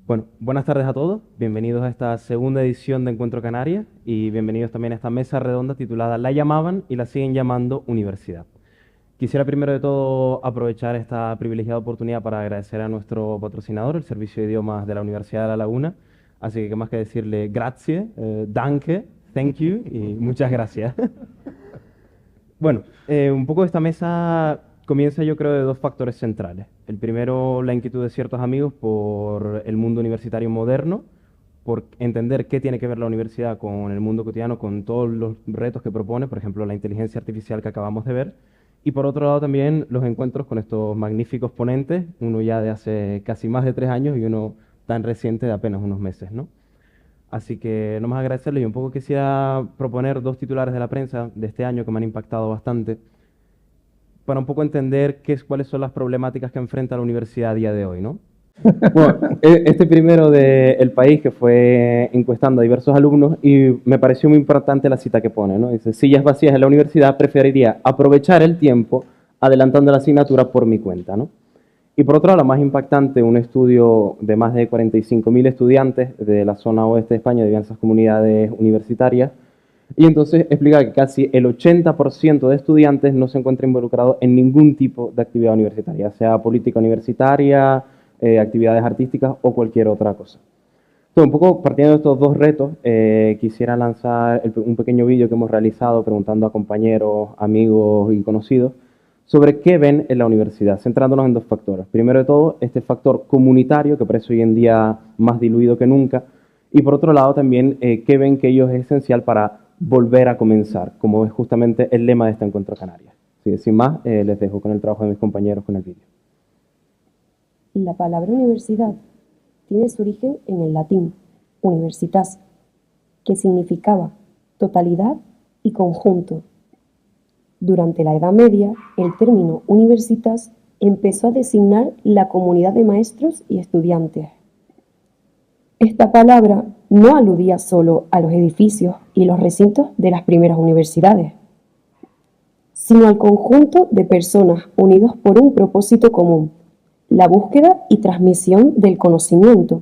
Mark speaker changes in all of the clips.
Speaker 1: Bueno, buenas tardes a todos, bienvenidos a esta segunda edición de Encuentro Canarias y bienvenidos también a esta mesa redonda titulada La llamaban y la siguen llamando Universidad. Quisiera primero de todo aprovechar esta privilegiada oportunidad para agradecer a nuestro patrocinador, el Servicio de Idiomas de la Universidad de La Laguna, así que qué más que decirle grazie, danke, thank you y muchas gracias. Bueno, un poco esta mesa comienza yo creo de dos factores centrales. El primero, la inquietud de ciertos amigos por el mundo universitario moderno, por entender qué tiene que ver la universidad con el mundo cotidiano, con todos los retos que propone, por ejemplo, la inteligencia artificial que acabamos de ver. Y por otro lado también los encuentros con estos magníficos ponentes, uno ya de hace casi más de 3 años y uno tan reciente de apenas unos meses, ¿no? Así que no más agradecerles y un poco quisiera proponer dos titulares de la prensa de este año que me han impactado bastante para un poco entender cuáles son las problemáticas que enfrenta la universidad a día de hoy, ¿no? Bueno, este primero de El País, que fue encuestando a diversos alumnos, y me pareció muy importante la cita que pone, ¿no? Dice, sillas vacías en la universidad, preferiría aprovechar el tiempo adelantando la asignatura por mi cuenta, ¿no? Y por otro lado, la más impactante, un estudio de más de 45.000 estudiantes de la zona oeste de España, de diversas comunidades universitarias, y entonces explica que casi el 80% de estudiantes no se encuentra involucrado en ningún tipo de actividad universitaria, sea política universitaria, actividades artísticas o cualquier otra cosa. Entonces, un poco partiendo de estos dos retos, quisiera lanzar un pequeño vídeo que hemos realizado preguntando a compañeros, amigos y conocidos sobre qué ven en la universidad, centrándonos en dos factores. Primero de todo, este factor comunitario, que parece hoy en día más diluido que nunca, y por otro lado también, qué ven que ellos es esencial para volver a comenzar, como es justamente el lema de este Encuentro Canarias. Así, sin más, les dejo con el trabajo de mis compañeros con el vídeo.
Speaker 2: La palabra universidad tiene su origen en el latín universitas, que significaba totalidad y conjunto. Durante la Edad Media, el término universitas empezó a designar la comunidad de maestros y estudiantes. Esta palabra no aludía solo a los edificios y los recintos de las primeras universidades, sino al conjunto de personas unidos por un propósito común, la búsqueda y transmisión del conocimiento.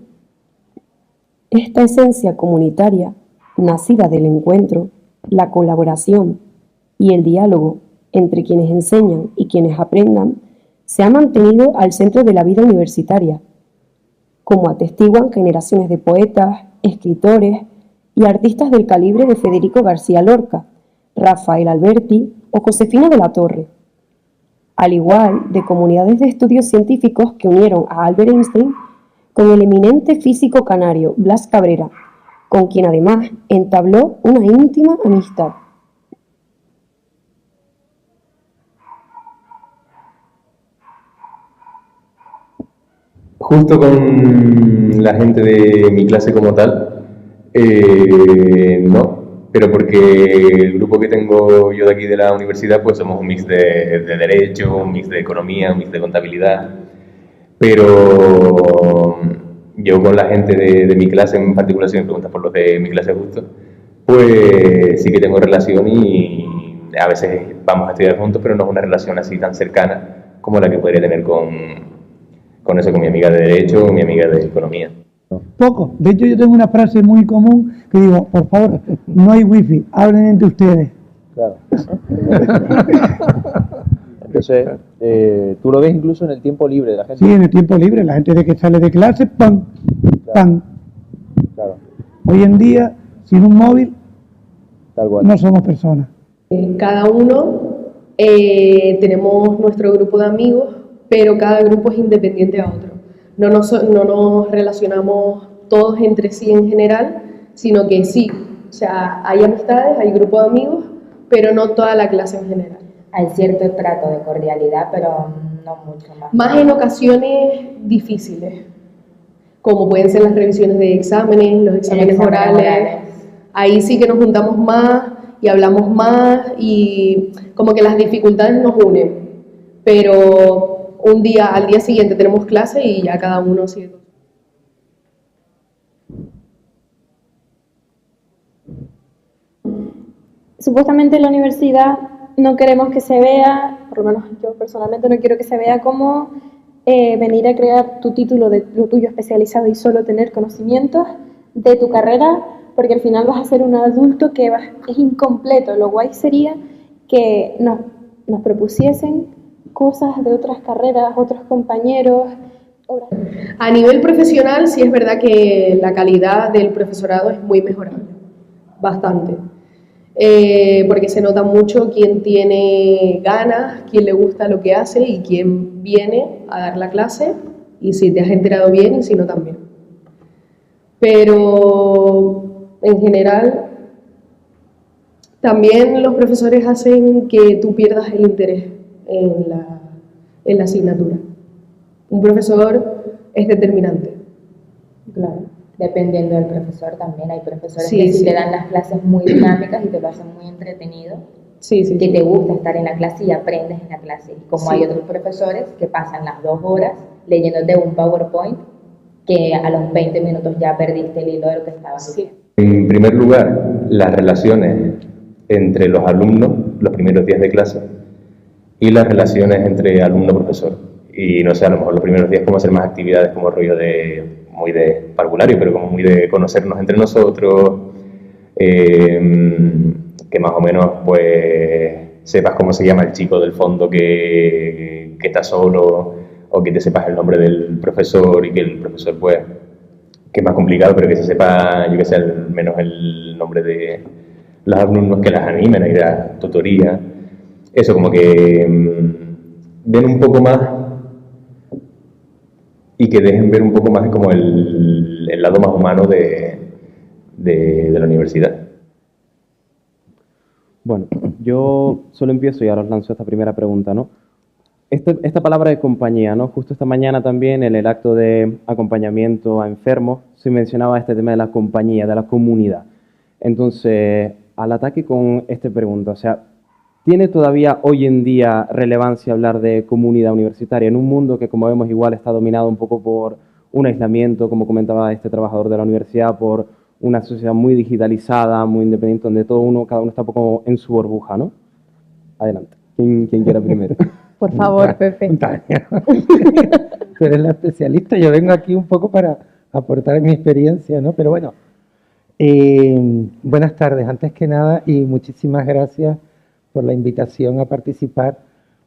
Speaker 2: Esta esencia comunitaria, nacida del encuentro, la colaboración y el diálogo entre quienes enseñan y quienes aprendan, se ha mantenido al centro de la vida universitaria, como atestiguan generaciones de poetas, escritores y artistas del calibre de Federico García Lorca, Rafael Alberti o Josefina de la Torre, al igual de comunidades de estudios científicos que unieron a Albert Einstein con el eminente físico canario Blas Cabrera, con quien además entabló una íntima amistad.
Speaker 3: Justo con la gente de mi clase como tal, no, pero porque el grupo que tengo yo de aquí de la universidad, pues somos un mix de derecho, un mix de economía, un mix de contabilidad, pero yo con la gente de mi clase en particular, si me preguntas por los de mi clase justo, pues sí que tengo relación y a veces vamos a estudiar juntos, pero no es una relación así tan cercana como la que podría tener con mi amiga de Derecho o mi amiga de Economía.
Speaker 4: Poco. De hecho, yo tengo una frase muy común que digo, por favor, no hay wifi, hablen entre ustedes.
Speaker 5: Claro. Entonces, tú lo ves incluso en el tiempo libre de la gente.
Speaker 4: Sí, en el tiempo libre, la gente de que sale de clase, ¡pam! ¡pam!
Speaker 5: Claro,
Speaker 4: Hoy en día, sin un móvil,
Speaker 5: tal cual.
Speaker 4: no somos personas.
Speaker 6: Cada uno tenemos nuestro grupo de amigos, pero cada grupo es independiente a otro. No nos relacionamos todos entre sí en general, sino que sí, o sea, hay amistades, hay grupo de amigos, pero no toda la clase en general.
Speaker 7: Hay cierto trato de cordialidad, pero no mucho más.
Speaker 6: Más en ocasiones difíciles, como pueden ser las revisiones de exámenes, los exámenes orales. Ahí sí que nos juntamos más y hablamos más y como que las dificultades nos unen, pero al día siguiente tenemos clase y ya cada uno sigue.
Speaker 8: Supuestamente en la universidad no queremos que se vea, por lo menos yo personalmente no quiero que se vea como venir a crear tu título de lo tuyo especializado y solo tener conocimientos de tu carrera, porque al final vas a ser un adulto que es incompleto. Lo guay sería que nos propusiesen cosas de otras carreras, otros compañeros.
Speaker 6: A nivel profesional sí es verdad que la calidad del profesorado es muy mejorable, bastante. Porque se nota mucho quién tiene ganas, quién le gusta lo que hace y quién viene a dar la clase, y si te has enterado bien y si no también. Pero en general también los profesores hacen que tú pierdas el interés en la asignatura. Un profesor es determinante.
Speaker 7: Claro, dependiendo del profesor también. Hay profesores
Speaker 6: Sí,
Speaker 7: que sí
Speaker 6: sí.
Speaker 7: te dan las clases muy dinámicas y te lo hacen muy entretenido,
Speaker 6: Sí, sí,
Speaker 7: que
Speaker 6: sí.
Speaker 7: te gusta estar en la clase y aprendes en la clase. Y como
Speaker 6: Sí.
Speaker 7: hay otros profesores que pasan las 2 horas leyéndote un PowerPoint que a los 20 minutos ya perdiste el hilo de lo que estabas diciendo.
Speaker 3: En primer lugar, las relaciones entre los alumnos, los primeros días de clase, y las relaciones entre alumno-profesor. Y no sé, a lo mejor los primeros días como hacer más actividades como rollo muy de parvulario, pero como muy de conocernos entre nosotros, que más o menos pues sepas cómo se llama el chico del fondo que está solo, o que te sepas el nombre del profesor y que el profesor pues, que es más complicado, pero que se sepa, yo que sé, al menos el nombre de los alumnos que las animen a ir a tutoría. Eso, como que ven un poco más y que dejen ver un poco más como el lado más humano de la universidad.
Speaker 1: Bueno, yo solo empiezo y ahora os lanzo esta primera pregunta, ¿no? Esta palabra de compañía, ¿no? Justo esta mañana también en el acto de acompañamiento a enfermos se mencionaba este tema de la compañía, de la comunidad. Entonces, al ataque con esta pregunta, o sea, ¿tiene todavía hoy en día relevancia hablar de comunidad universitaria en un mundo que, como vemos, igual está dominado un poco por un aislamiento, como comentaba este trabajador de la universidad, por una sociedad muy digitalizada, muy independiente, donde cada uno está un poco en su burbuja, ¿no? Adelante. ¿Quién quiera primero?
Speaker 8: Por favor, Pepe.
Speaker 4: Tania. Tú eres la especialista, yo vengo aquí un poco para aportar mi experiencia, ¿no? Pero bueno, buenas tardes, antes que nada, y muchísimas gracias por la invitación a participar,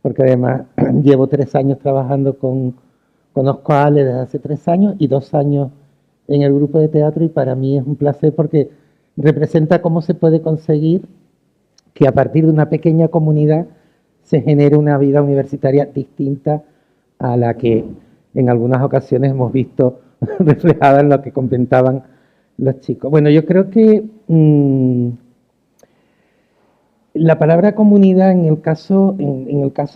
Speaker 4: porque además llevo 3 años trabajando conozco a Ale desde hace 3 años y 2 años en el grupo de teatro, y para mí es un placer porque representa cómo se puede conseguir que a partir de una pequeña comunidad se genere una vida universitaria distinta a la que en algunas ocasiones hemos visto reflejada en lo que comentaban los chicos. Bueno, yo creo que la palabra comunidad en el caso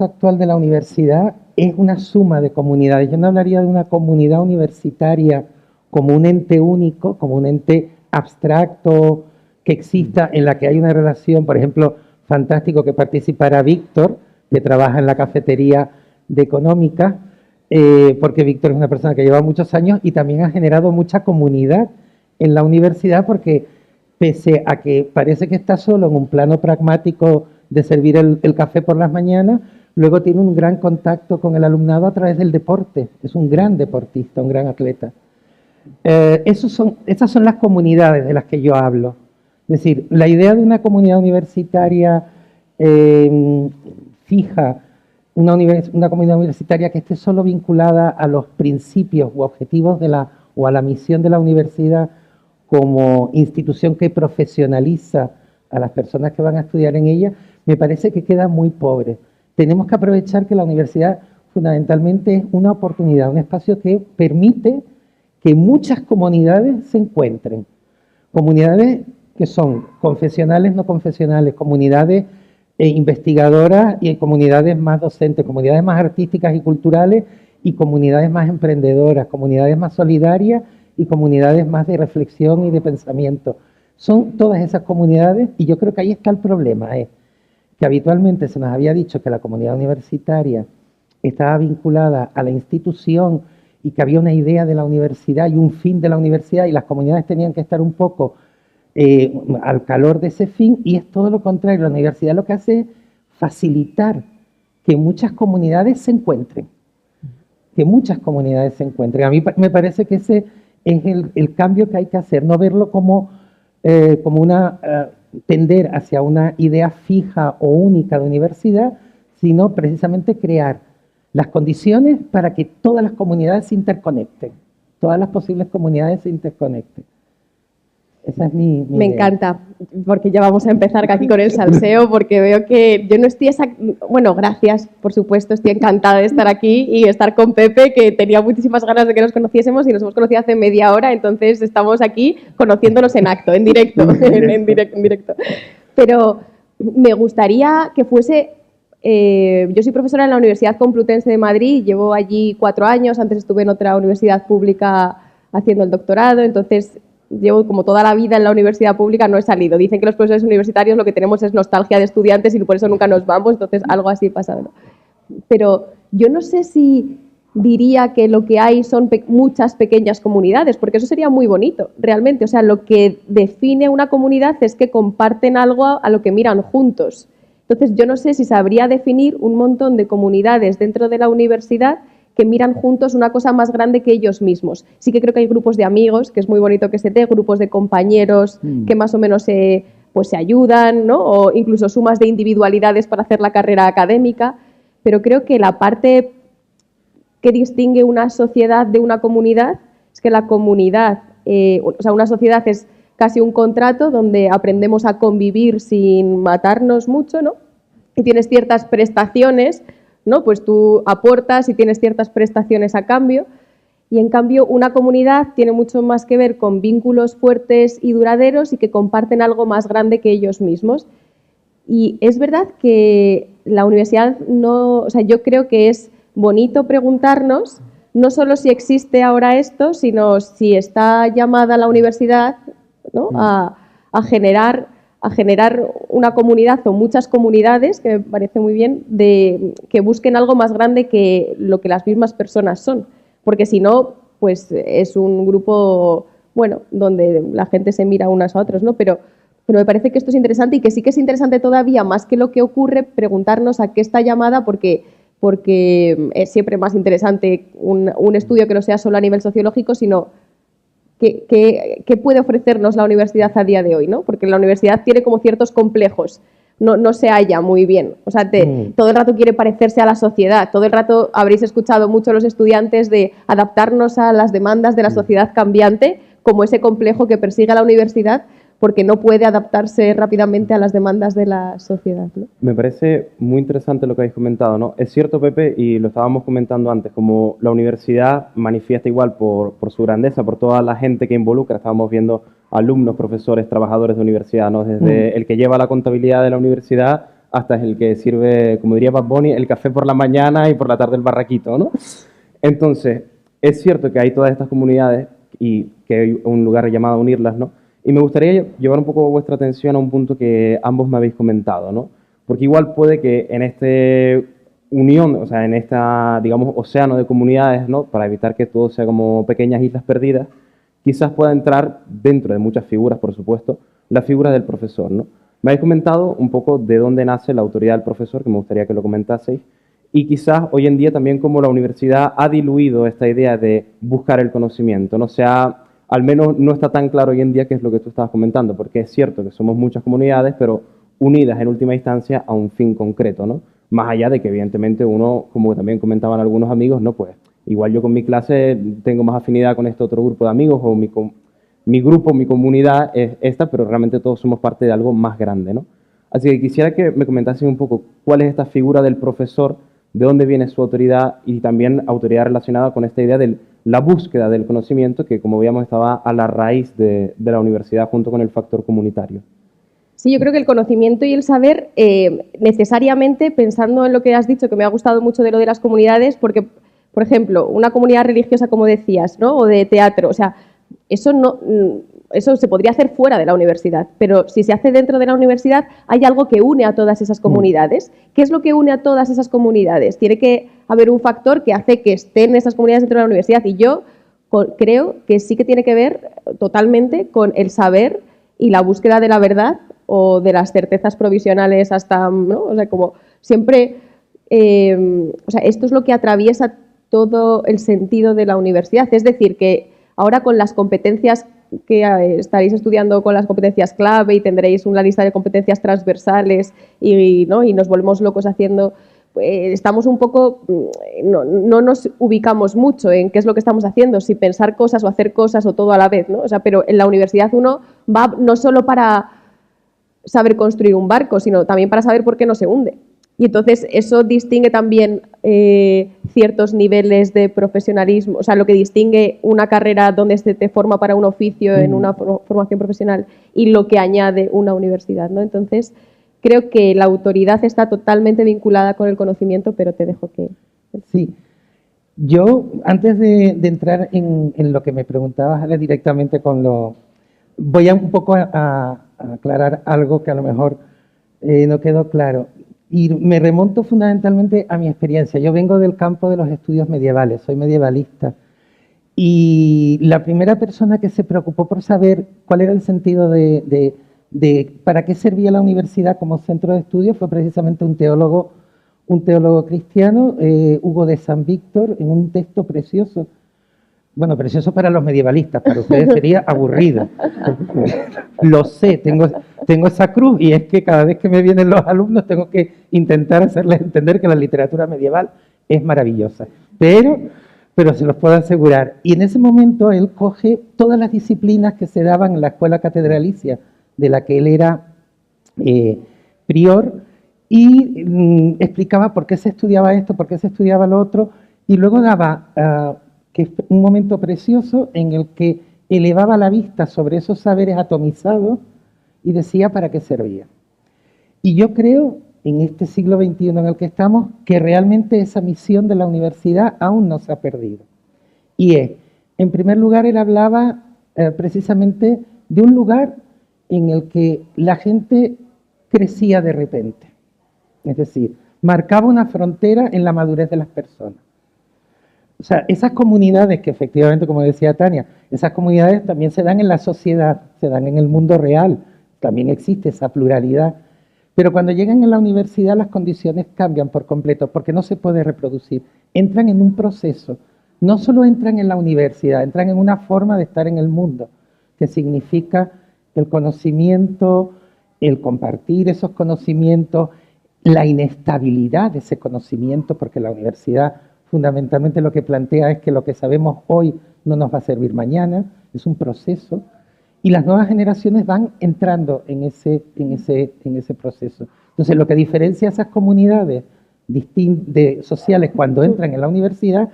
Speaker 4: actual de la universidad es una suma de comunidades. Yo no hablaría de una comunidad universitaria como un ente único, como un ente abstracto que exista, en la que hay una relación, por ejemplo, fantástico que participara Víctor, que trabaja en la cafetería de Económica, porque Víctor es una persona que lleva muchos años y también ha generado mucha comunidad en la universidad, porque pese a que parece que está solo en un plano pragmático de servir el café por las mañanas, luego tiene un gran contacto con el alumnado a través del deporte. Es un gran deportista, un gran atleta. Esas son las comunidades de las que yo hablo. Es decir, la idea de una comunidad universitaria fija, una comunidad universitaria que esté solo vinculada a los principios u objetivos o a la misión de la universidad como institución que profesionaliza a las personas que van a estudiar en ella, me parece que queda muy pobre. Tenemos que aprovechar que la universidad fundamentalmente es una oportunidad, un espacio que permite que muchas comunidades se encuentren. Comunidades que son confesionales, no confesionales, comunidades investigadoras y comunidades más docentes, comunidades más artísticas y culturales y comunidades más emprendedoras, comunidades más solidarias y comunidades más de reflexión y de pensamiento. Son todas esas comunidades y yo creo que ahí está el problema, que habitualmente se nos había dicho que la comunidad universitaria estaba vinculada a la institución y que había una idea de la universidad y un fin de la universidad y las comunidades tenían que estar un poco al calor de ese fin, y es todo lo contrario. La universidad lo que hace es facilitar que muchas comunidades se encuentren, A mí me parece que ese es el cambio que hay que hacer, no verlo como tender hacia una idea fija o única de universidad, sino precisamente crear las condiciones para que todas las comunidades se interconecten, todas las posibles comunidades se interconecten. Esa es mi
Speaker 6: Me
Speaker 4: idea.
Speaker 6: encanta, porque ya vamos a empezar aquí con el salseo, porque veo que yo no estoy Bueno, gracias, por supuesto, estoy encantada de estar aquí y estar con Pepe, que tenía muchísimas ganas de que nos conociésemos y nos hemos conocido hace media hora, entonces estamos aquí conociéndonos en acto, en directo, en directo. Pero me gustaría que fuese... yo soy profesora en la Universidad Complutense de Madrid, llevo allí 4 años, antes estuve en otra universidad pública haciendo el doctorado, entonces llevo como toda la vida en la universidad pública, no he salido. Dicen que los profesores universitarios lo que tenemos es nostalgia de estudiantes y por eso nunca nos vamos, entonces algo así pasa, ¿no? Pero yo no sé si diría que lo que hay son muchas pequeñas comunidades, porque eso sería muy bonito, realmente. O sea, lo que define una comunidad es que comparten algo a lo que miran juntos. Entonces, yo no sé si sabría definir un montón de comunidades dentro de la universidad que miran juntos una cosa más grande que ellos mismos. Sí que creo que hay grupos de amigos, que es muy bonito que se dé, grupos de compañeros que más o menos se ayudan, ¿no? O incluso sumas de individualidades para hacer la carrera académica, pero creo que la parte que distingue una sociedad de una comunidad es que la comunidad, una sociedad es casi un contrato donde aprendemos a convivir sin matarnos mucho, ¿no? Y tienes ciertas prestaciones, ¿no? Pues tú aportas y tienes ciertas prestaciones a cambio, y en cambio una comunidad tiene mucho más que ver con vínculos fuertes y duraderos y que comparten algo más grande que ellos mismos. Y es verdad que la universidad yo creo que es bonito preguntarnos no solo si existe ahora esto, sino si está llamada la universidad, ¿no? a generar una comunidad o muchas comunidades, que me parece muy bien, que busquen algo más grande que lo que las mismas personas son. Porque si no, pues es un grupo, donde la gente se mira unas a otras, ¿no? Pero me parece que esto es interesante y que sí que es interesante todavía, más que lo que ocurre, preguntarnos a qué está llamada, porque es siempre más interesante un estudio que no sea solo a nivel sociológico, sino ¿qué puede ofrecernos la universidad a día de hoy, ¿no? Porque la universidad tiene como ciertos complejos, no se halla muy bien. O sea, todo el rato quiere parecerse a la sociedad, todo el rato habréis escuchado mucho los estudiantes de adaptarnos a las demandas de la sociedad cambiante, como ese complejo que persigue a la universidad, porque no puede adaptarse rápidamente a las demandas de la sociedad, ¿no?
Speaker 1: Me parece muy interesante lo que habéis comentado, ¿no? Es cierto, Pepe, y lo estábamos comentando antes, como la universidad manifiesta igual por su grandeza, por toda la gente que involucra. Estábamos viendo alumnos, profesores, trabajadores de universidad, ¿no? Desde el que lleva la contabilidad de la universidad hasta es el que sirve, como diría Bad Bunny, el café por la mañana y por la tarde el barraquito, ¿no? Entonces, es cierto que hay todas estas comunidades y que hay un lugar llamado a unirlas, ¿no? Y me gustaría llevar un poco vuestra atención a un punto que ambos me habéis comentado, ¿no? Porque igual puede que en este unión, o sea, en esta, digamos, océano de comunidades, ¿no? Para evitar que todo sea como pequeñas islas perdidas, quizás pueda entrar dentro de muchas figuras, por supuesto, la figura del profesor, ¿no? Me habéis comentado un poco de dónde nace la autoridad del profesor, que me gustaría que lo comentaseis, y quizás hoy en día también cómo la universidad ha diluido esta idea de buscar el conocimiento, ¿no? O sea, al menos no está tan claro hoy en día qué es lo que tú estabas comentando, porque es cierto que somos muchas comunidades, pero unidas en última instancia a un fin concreto, ¿no? Más allá de que evidentemente uno, como también comentaban algunos amigos, no, pues igual yo con mi clase tengo más afinidad con este otro grupo de amigos o mi grupo, mi comunidad es esta, pero realmente todos somos parte de algo más grande, ¿no? Así que quisiera que me comentasen un poco cuál es esta figura del profesor, de dónde viene su autoridad y también autoridad relacionada con esta idea de la búsqueda del conocimiento que, como veíamos, estaba a la raíz de la universidad junto con el factor comunitario.
Speaker 6: Sí, yo creo que el conocimiento y el saber, necesariamente, pensando en lo que has dicho, que me ha gustado mucho de lo de las comunidades, porque, por ejemplo, una comunidad religiosa, como decías, ¿no? O de teatro, o sea, eso no, eso se podría hacer fuera de la universidad, pero si se hace dentro de la universidad, hay algo que une a todas esas comunidades. ¿Qué es lo que une a todas esas comunidades? Tiene que haber un factor que hace que estén esas comunidades dentro de la universidad, y yo creo que sí que tiene que ver totalmente con el saber y la búsqueda de la verdad o de las certezas provisionales hasta, ¿no? O sea, como siempre, o sea, esto es lo que atraviesa todo el sentido de la universidad. Es decir, que ahora con las competencias que estaréis estudiando, con las competencias clave, y tendréis una lista de competencias transversales y, ¿no? Y nos volvemos locos haciendo, estamos un poco, no nos ubicamos mucho en qué es lo que estamos haciendo, si pensar cosas o hacer cosas o todo a la vez, ¿no? O sea, pero en la universidad uno va no solo para saber construir un barco, sino también para saber por qué no se hunde. Y entonces eso distingue también ciertos niveles de profesionalismo, o sea, lo que distingue una carrera donde se te forma para un oficio en una formación profesional y lo que añade una universidad, ¿no? Entonces, creo que la autoridad está totalmente vinculada con el conocimiento, pero te dejo que...
Speaker 4: Sí. Yo, antes de entrar en lo que me preguntabas, Ale, directamente con lo... Voy a un poco a aclarar algo que a lo mejor no quedó claro. Y me remonto fundamentalmente a mi experiencia. Yo vengo del campo de los estudios medievales, soy medievalista. Y la primera persona que se preocupó por saber cuál era el sentido de para qué servía la universidad como centro de estudio fue precisamente un teólogo cristiano, Hugo de San Víctor, en un texto precioso. Bueno, precioso para los medievalistas, para ustedes sería aburrido. Lo sé, tengo esa cruz, y es que cada vez que me vienen los alumnos tengo que intentar hacerles entender que la literatura medieval es maravillosa. Pero se los puedo asegurar. Y en ese momento él coge todas las disciplinas que se daban en la escuela catedralicia, de la que él era prior, y explicaba por qué se estudiaba esto, por qué se estudiaba lo otro, y luego daba... que es un momento precioso en el que elevaba la vista sobre esos saberes atomizados y decía para qué servía. Y yo creo, en este siglo XXI en el que estamos, que realmente esa misión de la universidad aún no se ha perdido. Y es, en primer lugar, él hablaba precisamente de un lugar en el que la gente crecía de repente. Es decir, marcaba una frontera en la madurez de las personas. O sea, esas comunidades que efectivamente, como decía Tania, esas comunidades también se dan en la sociedad, se dan en el mundo real, también existe esa pluralidad. Pero cuando llegan a la universidad las condiciones cambian por completo, porque no se puede reproducir. Entran en un proceso, no solo entran en la universidad, entran en una forma de estar en el mundo, que significa el conocimiento, el compartir esos conocimientos, la inestabilidad de ese conocimiento, porque la universidad fundamentalmente lo que plantea es que lo que sabemos hoy no nos va a servir mañana, es un proceso, y las nuevas generaciones van entrando en ese proceso. Entonces, lo que diferencia a esas comunidades sociales cuando entran en la universidad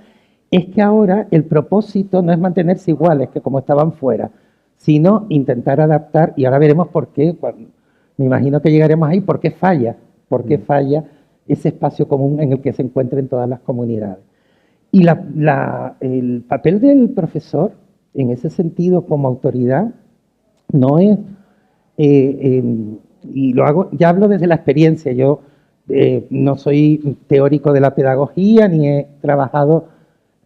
Speaker 4: es que ahora el propósito no es mantenerse iguales que como estaban fuera, sino intentar adaptar, y ahora veremos por qué, me imagino que llegaremos ahí, por qué falla ¿Por qué falla ese espacio común en el que se encuentren todas las comunidades? Y el papel del profesor, en ese sentido, como autoridad, no es, y lo hago, ya hablo desde la experiencia, yo no soy teórico de la pedagogía, ni he trabajado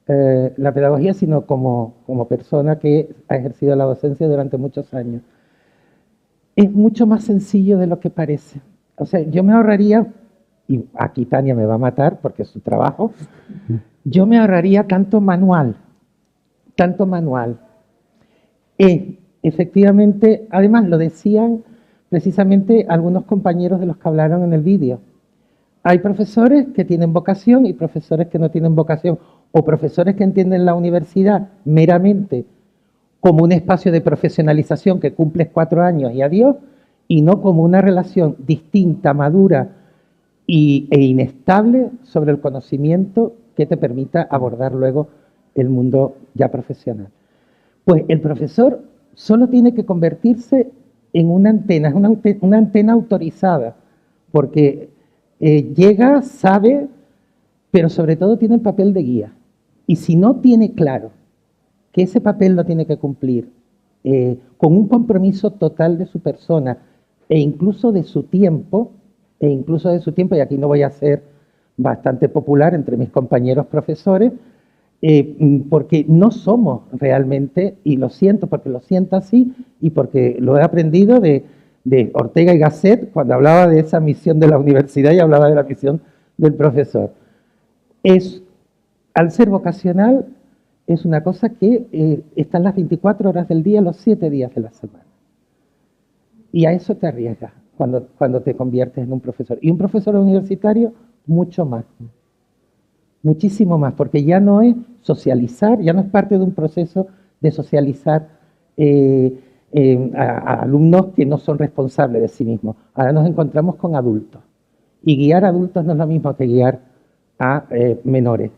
Speaker 4: la pedagogía, sino como persona que ha ejercido la docencia durante muchos años. Es mucho más sencillo de lo que parece. O sea, yo me ahorraría, y aquí Tania me va a matar porque es su trabajo, yo me ahorraría tanto manual. Efectivamente, además lo decían precisamente algunos compañeros de los que hablaron en el vídeo. Hay profesores que tienen vocación y profesores que no tienen vocación, o profesores que entienden la universidad meramente como un espacio de profesionalización que cumples 4 años y adiós, y no como una relación distinta, madura e inestable sobre el conocimiento que te permita abordar luego el mundo ya profesional. Pues el profesor solo tiene que convertirse en una antena, es una antena autorizada, porque llega, sabe, pero sobre todo tiene el papel de guía. Y si no tiene claro que ese papel lo tiene que cumplir con un compromiso total de su persona e incluso de su tiempo, y aquí no voy a ser bastante popular entre mis compañeros profesores, porque no somos realmente, y lo siento porque lo siento así, y porque lo he aprendido de Ortega y Gasset, cuando hablaba de esa misión de la universidad y hablaba de la misión del profesor. Al ser vocacional, es una cosa que está en las 24 horas del día, los 7 días de la semana. Y a eso te arriesgas cuando te conviertes en un profesor. Y un profesor universitario, mucho más. Muchísimo más, porque ya no es socializar, ya no es parte de un proceso de socializar a alumnos que no son responsables de sí mismos. Ahora nos encontramos con adultos. Y guiar a adultos no es lo mismo que guiar a menores.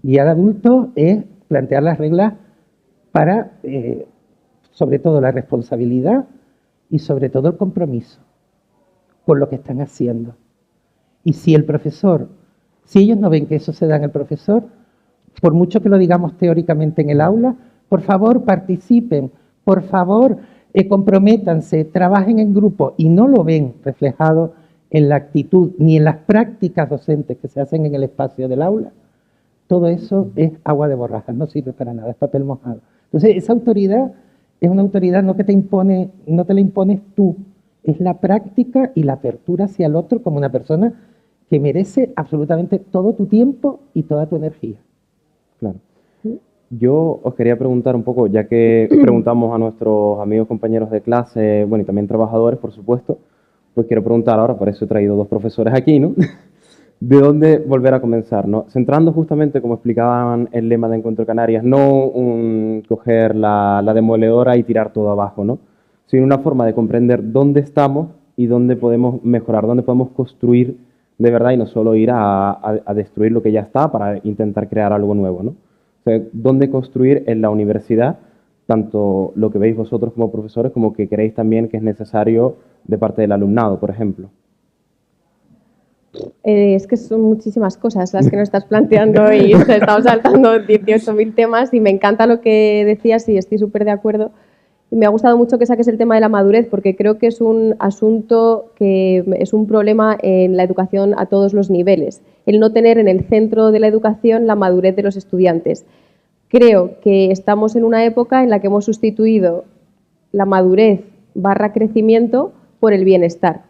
Speaker 4: Guiar a adultos es plantear las reglas para, sobre todo, la responsabilidad y sobre todo el compromiso con lo que están haciendo. Y si ellos no ven que eso se da en el profesor, por mucho que lo digamos teóricamente en el aula, por favor participen, por favor comprométanse, trabajen en grupo, y no lo ven reflejado en la actitud ni en las prácticas docentes que se hacen en el espacio del aula, todo eso es agua de borrajas, no sirve para nada, es papel mojado. Entonces, esa autoridad es una autoridad no que te impone, no te la impones tú, es la práctica y la apertura hacia el otro como una persona que merece absolutamente todo tu tiempo y toda tu energía.
Speaker 1: Claro. Yo os quería preguntar un poco, ya que preguntamos a nuestros amigos, compañeros de clase, bueno, y también trabajadores, por supuesto, pues quiero preguntar ahora, por eso he traído 2 profesores aquí, ¿no? ¿De dónde volver a comenzar, no? Centrando justamente, como explicaban el lema de Encuentro Canarias, no coger la demoledora y tirar todo abajo, ¿no? Sino una forma de comprender dónde estamos y dónde podemos mejorar, dónde podemos construir de verdad y no solo ir a destruir lo que ya está para intentar crear algo nuevo, ¿no? O sea, dónde construir en la universidad tanto lo que veis vosotros como profesores como que creéis también que es necesario de parte del alumnado, por ejemplo.
Speaker 6: Es que son muchísimas cosas las que nos estás planteando y estamos saltando 18.000 temas y me encanta lo que decías y estoy súper de acuerdo. Y me ha gustado mucho que saques el tema de la madurez porque creo que es un asunto que es un problema en la educación a todos los niveles. El no tener en el centro de la educación la madurez de los estudiantes. Creo que estamos en una época en la que hemos sustituido la madurez / crecimiento por el bienestar.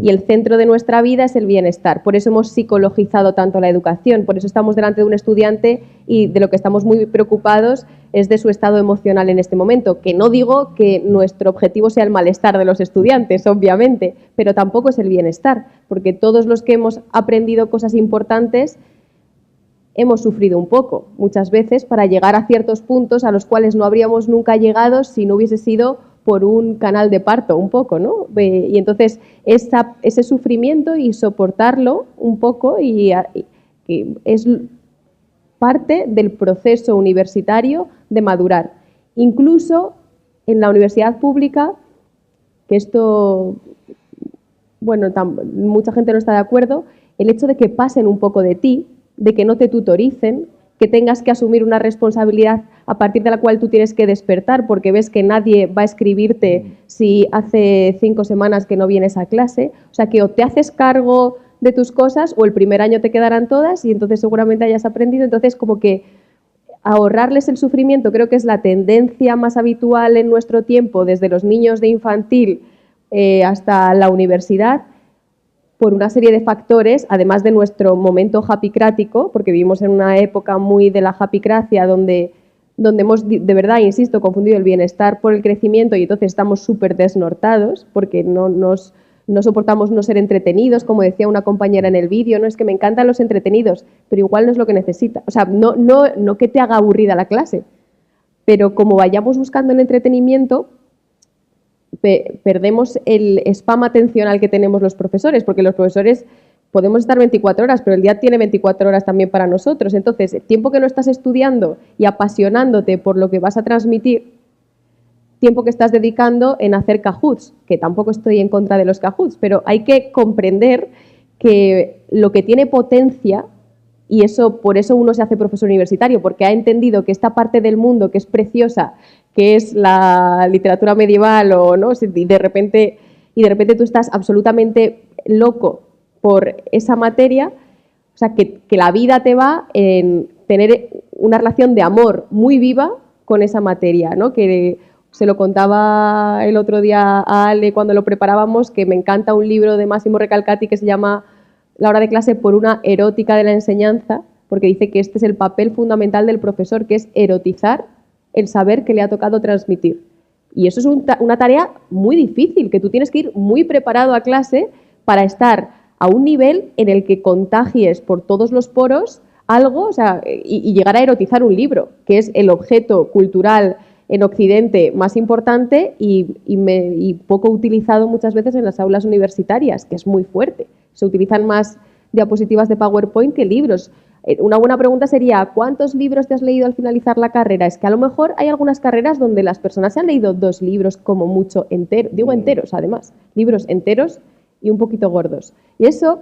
Speaker 6: Y el centro de nuestra vida es el bienestar. Por eso hemos psicologizado tanto la educación, por eso estamos delante de un estudiante y de lo que estamos muy preocupados es de su estado emocional en este momento. Que no digo que nuestro objetivo sea el malestar de los estudiantes, obviamente, pero tampoco es el bienestar, porque todos los que hemos aprendido cosas importantes hemos sufrido un poco, muchas veces, para llegar a ciertos puntos a los cuales no habríamos nunca llegado si no hubiese sido por un canal de parto, un poco, ¿no? Y entonces ese sufrimiento y soportarlo un poco y es parte del proceso universitario de madurar. Incluso en la universidad pública, que esto bueno, mucha gente no está de acuerdo, el hecho de que pasen un poco de ti, de que no te tutoricen, que tengas que asumir una responsabilidad a partir de la cual tú tienes que despertar porque ves que nadie va a escribirte si hace 5 semanas que no vienes a clase. O sea, que o te haces cargo de tus cosas o el primer año te quedarán todas y entonces seguramente hayas aprendido. Entonces, como que ahorrarles el sufrimiento creo que es la tendencia más habitual en nuestro tiempo, desde los niños de infantil hasta la universidad, por una serie de factores, además de nuestro momento happycrático, porque vivimos en una época muy de la happycracia, donde hemos, de verdad, insisto, confundido el bienestar por el crecimiento y entonces estamos súper desnortados, porque no soportamos no ser entretenidos, como decía una compañera en el vídeo, no es que me encantan los entretenidos, pero igual no es lo que necesita. O sea, no que te haga aburrida la clase, pero como vayamos buscando el entretenimiento, perdemos el spam atencional que tenemos los profesores, porque los profesores podemos estar 24 horas, pero el día tiene 24 horas también para nosotros. Entonces, el tiempo que no estás estudiando y apasionándote por lo que vas a transmitir, tiempo que estás dedicando en hacer Kahoots, que tampoco estoy en contra de los Kahoots, pero hay que comprender que lo que tiene potencia, y por eso uno se hace profesor universitario, porque ha entendido que esta parte del mundo que es preciosa, que es la literatura medieval, y de repente tú estás absolutamente loco por esa materia, o sea, que la vida te va en tener una relación de amor muy viva con esa materia, ¿no? Que se lo contaba el otro día a Ale cuando lo preparábamos, que me encanta un libro de Massimo Recalcati que se llama La hora de clase por una erótica de la enseñanza, porque dice que este es el papel fundamental del profesor, que es erotizar el saber que le ha tocado transmitir. Y eso es una tarea muy difícil, que tú tienes que ir muy preparado a clase para estar a un nivel en el que contagies por todos los poros algo, o sea, y llegar a erotizar un libro, que es el objeto cultural en Occidente más importante y poco utilizado muchas veces en las aulas universitarias, que es muy fuerte. Se utilizan más diapositivas de PowerPoint que libros. Una buena pregunta sería, ¿cuántos libros te has leído al finalizar la carrera? Es que a lo mejor hay algunas carreras donde las personas se han leído 2 libros como mucho enteros, digo enteros además, libros enteros y un poquito gordos. Y eso,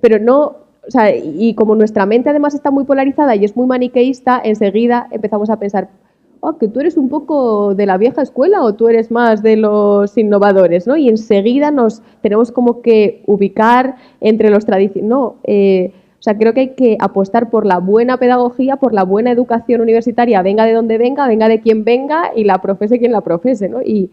Speaker 6: pero no, o sea, y como nuestra mente además está muy polarizada y es muy maniqueísta, enseguida empezamos a pensar, que tú eres un poco de la vieja escuela o tú eres más de los innovadores, ¿no? Y enseguida nos tenemos como que ubicar entre los tradicionales. No, o sea, creo que hay que apostar por la buena pedagogía, por la buena educación universitaria, venga de donde venga de quien venga y la profese quien la profese, ¿no? Y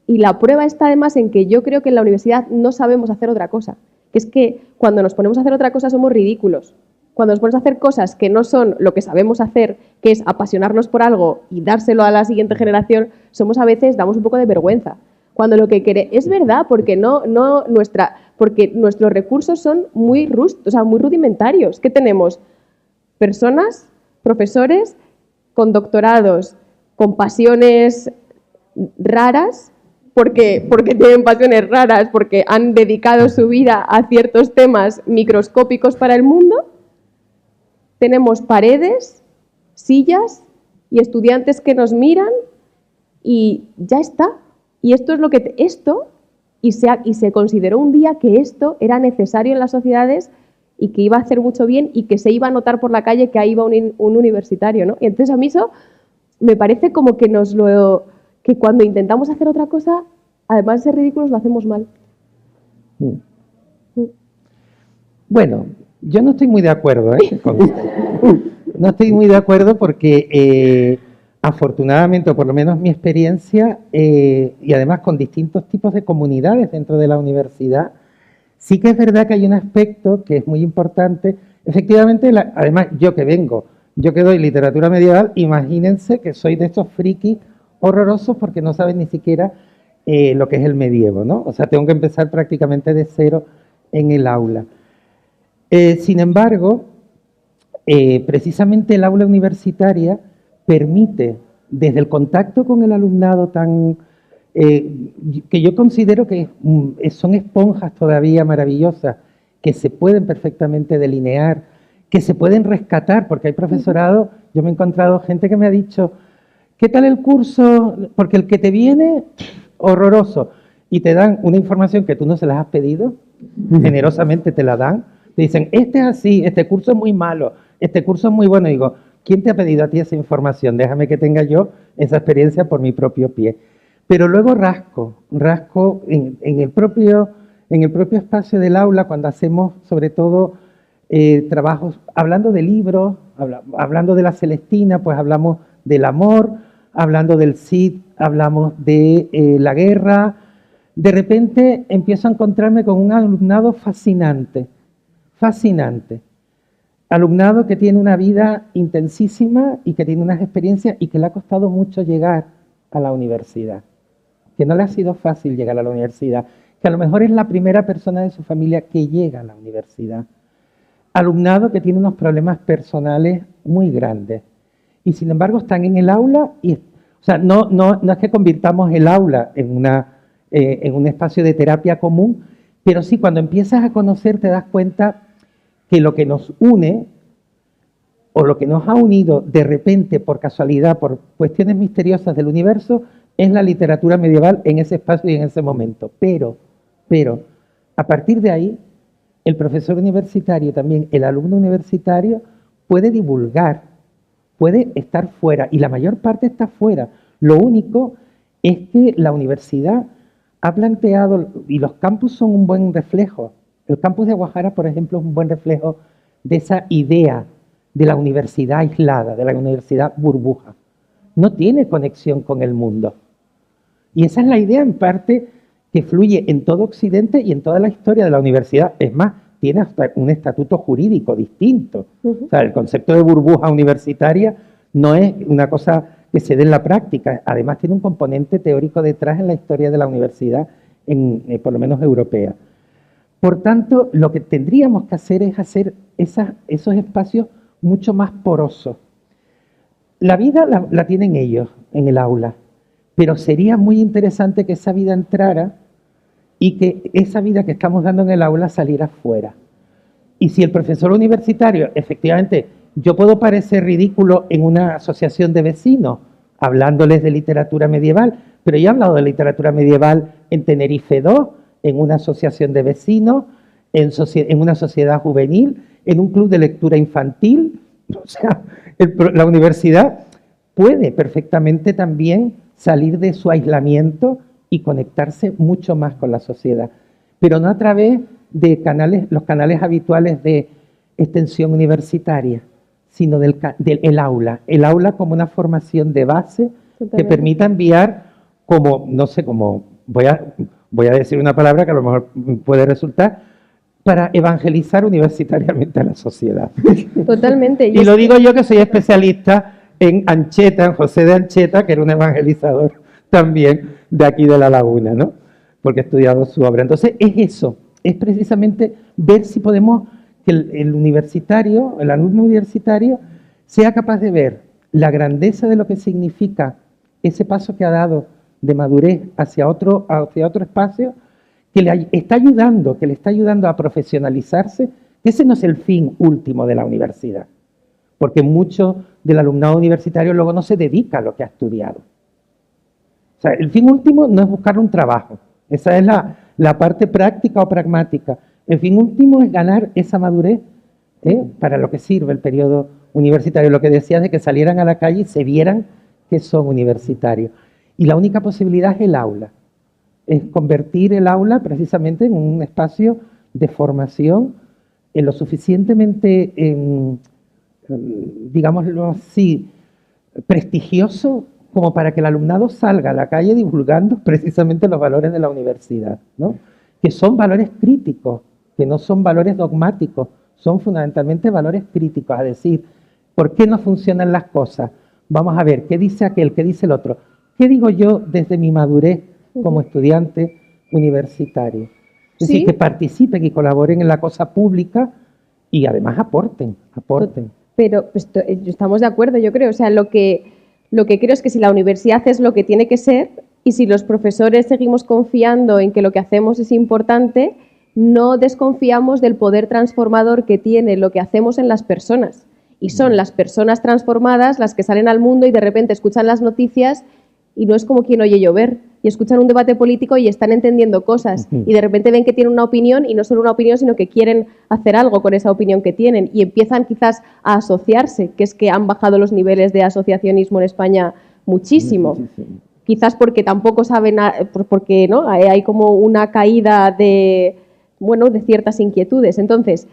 Speaker 6: la prueba está además en que yo creo que en la universidad no sabemos hacer otra cosa, que es que cuando nos ponemos a hacer otra cosa somos ridículos. Cuando nos ponemos a hacer cosas que no son lo que sabemos hacer, que es apasionarnos por algo y dárselo a la siguiente generación, damos un poco de vergüenza. Cuando lo que queremos, es verdad, porque porque nuestros recursos son muy rudimentarios. ¿Qué tenemos? Personas, profesores con doctorados, con pasiones raras, porque tienen pasiones raras, porque han dedicado su vida a ciertos temas microscópicos para el mundo. Tenemos paredes, sillas y estudiantes que nos miran y ya está. Y esto es lo que se consideró un día que esto era necesario en las sociedades y que iba a hacer mucho bien y que se iba a notar por la calle que ahí iba un universitario, ¿no? Y entonces a mí eso me parece como que que cuando intentamos hacer otra cosa, además de ser ridículos, lo hacemos mal.
Speaker 4: Bueno, yo no estoy muy de acuerdo con usted. No estoy muy de acuerdo porque afortunadamente, o por lo menos mi experiencia, y además con distintos tipos de comunidades dentro de la universidad, sí que es verdad que hay un aspecto que es muy importante. Efectivamente, además yo que doy literatura medieval, imagínense que soy de estos frikis horrorosos porque no saben ni siquiera lo que es el medievo, ¿no? O sea, tengo que empezar prácticamente de cero en el aula. Sin embargo, precisamente el aula universitaria permite, desde el contacto con el alumnado que yo considero que son esponjas todavía maravillosas, que se pueden perfectamente delinear, que se pueden rescatar, porque hay profesorado, yo me he encontrado gente que me ha dicho, ¿qué tal el curso? Porque el que te viene, horroroso. y te dan una información que tú no se las has pedido, generosamente te la dan, te dicen, este es así, este curso es muy malo, este curso es muy bueno. Y digo, ¿quién te ha pedido a ti esa información? Déjame que tenga yo esa experiencia por mi propio pie. Pero luego rasco en el propio espacio del aula, cuando hacemos sobre todo trabajos, hablando de libros, hablando de la Celestina, pues hablamos del amor, hablando del Cid, hablamos de la guerra. De repente empiezo a encontrarme con un alumnado fascinante, alumnado que tiene una vida intensísima y que tiene unas experiencias y que le ha costado mucho llegar a la universidad, que no le ha sido fácil llegar a la universidad, que a lo mejor es la primera persona de su familia que llega a la universidad. Alumnado que tiene unos problemas personales muy grandes y sin embargo están en el aula y, o sea, no es que convirtamos el aula en un espacio de terapia común, pero sí, cuando empiezas a conocer te das cuenta que lo que nos une o lo que nos ha unido de repente por casualidad, por cuestiones misteriosas del universo, es la literatura medieval en ese espacio y en ese momento. Pero, a partir de ahí, el profesor universitario, también el alumno universitario, puede divulgar, puede estar fuera, y la mayor parte está fuera. Lo único es que la universidad ha planteado, y los campus son un buen reflejo. El campus de Guajara, por ejemplo, es un buen reflejo de esa idea de la universidad aislada, de la universidad burbuja. No tiene conexión con el mundo. Y esa es la idea, en parte, que fluye en todo Occidente y en toda la historia de la universidad. Es más, tiene hasta un estatuto jurídico distinto. O sea, el concepto de burbuja universitaria no es una cosa que se dé en la práctica. Además, tiene un componente teórico detrás en la historia de la universidad, por lo menos europea. Por tanto, lo que tendríamos que hacer es hacer esos espacios mucho más porosos. La vida la tienen ellos en el aula, pero sería muy interesante que esa vida entrara y que esa vida que estamos dando en el aula saliera fuera. Y si el profesor universitario, efectivamente, yo puedo parecer ridículo en una asociación de vecinos, hablándoles de literatura medieval, pero yo he hablado de literatura medieval en Tenerife 2, en una asociación de vecinos, en una sociedad juvenil, en un club de lectura infantil. O sea, la universidad puede perfectamente también salir de su aislamiento y conectarse mucho más con la sociedad, pero no a través de los canales habituales de extensión universitaria, sino del aula. El aula como una formación de base que permita enviar como, no sé, como voy a decir una palabra que a lo mejor puede resultar, para evangelizar universitariamente a la sociedad.
Speaker 8: Totalmente.
Speaker 4: Y lo digo yo que soy especialista en Ancheta, en José de Ancheta, que era un evangelizador también de aquí de La Laguna, ¿no? Porque he estudiado su obra. Entonces es eso, es precisamente ver si podemos que el universitario, el alumno universitario, sea capaz de ver la grandeza de lo que significa ese paso que ha dado de madurez hacia otro espacio, que le está ayudando a profesionalizarse, que ese no es el fin último de la universidad, porque mucho del alumnado universitario luego no se dedica a lo que ha estudiado. O sea, el fin último no es buscar un trabajo, esa es la parte práctica o pragmática. El fin último es ganar esa madurez para lo que sirve el periodo universitario. Lo que decías de que salieran a la calle y se vieran que son universitarios. Y la única posibilidad es el aula. Es convertir el aula precisamente en un espacio de formación en lo suficientemente, digámoslo así, prestigioso como para que el alumnado salga a la calle divulgando precisamente los valores de la universidad, ¿no? Que son valores críticos, que no son valores dogmáticos, son fundamentalmente valores críticos, a decir, ¿por qué no funcionan las cosas? Vamos a ver, ¿qué dice aquel? ¿Qué dice el otro? ¿Qué digo yo desde mi madurez como estudiante universitario? Es decir, que participen y colaboren en la cosa pública y además aporten.
Speaker 8: Pero pues, estamos de acuerdo, yo creo. O sea, lo que creo es que si la universidad es lo que tiene que ser y si los profesores seguimos confiando en que lo que hacemos es importante, no desconfiamos del poder transformador que tiene lo que hacemos en las personas. Y son las personas transformadas las que salen al mundo y de repente escuchan las noticias
Speaker 6: y no es como quien oye llover. Y escuchan un debate político y están entendiendo cosas. Y de repente ven que tienen una opinión y no solo una opinión, sino que quieren hacer algo con esa opinión que tienen. Y empiezan quizás a asociarse, que es que han bajado los niveles de asociacionismo en España muchísimo. Quizás porque tampoco saben, porque ¿no? Hay como una caída de ciertas inquietudes. Entonces,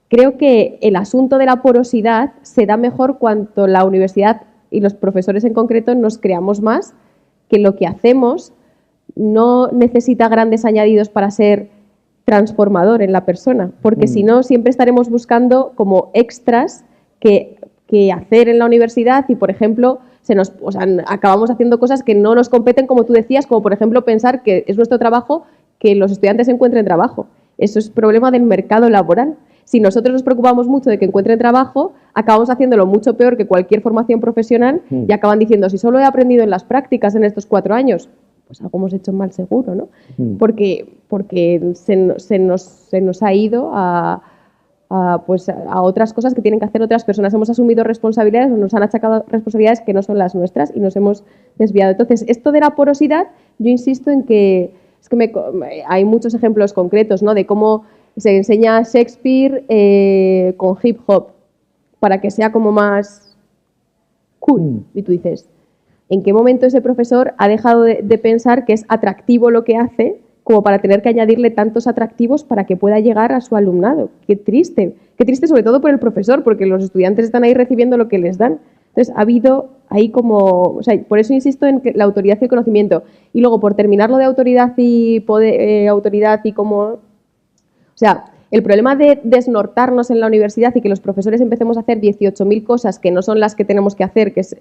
Speaker 6: creo que el asunto de la porosidad se da mejor cuando la universidad y los profesores en concreto nos creamos más que lo que hacemos no necesita grandes añadidos para ser transformador en la persona, porque si no siempre estaremos buscando como extras que hacer en la universidad y, por ejemplo, acabamos haciendo cosas que no nos competen, como tú decías, como por ejemplo pensar que es nuestro trabajo que los estudiantes encuentren trabajo. Eso es problema del mercado laboral. Si nosotros nos preocupamos mucho de que encuentren trabajo, acabamos haciéndolo mucho peor que cualquier formación profesional y acaban diciendo, si solo he aprendido en las prácticas en estos 4 años, pues algo hemos hecho mal seguro, ¿no? Porque se nos ha ido a otras cosas que tienen que hacer otras personas. Hemos asumido responsabilidades o nos han achacado responsabilidades que no son las nuestras y nos hemos desviado. Entonces, esto de la porosidad, yo insisto en que, hay muchos ejemplos concretos, ¿no? De cómo se enseña Shakespeare con hip hop para que sea como más cool. Y tú dices, ¿en qué momento ese profesor ha dejado de pensar que es atractivo lo que hace como para tener que añadirle tantos atractivos para que pueda llegar a su alumnado? Qué triste sobre todo por el profesor, porque los estudiantes están ahí recibiendo lo que les dan. Entonces ha habido ahí por eso insisto en que la autoridad y el conocimiento. Y luego, por terminar lo de autoridad y poder, autoridad y cómo... O sea, el problema de desnortarnos en la universidad y que los profesores empecemos a hacer 18.000 cosas que no son las que tenemos que hacer, que es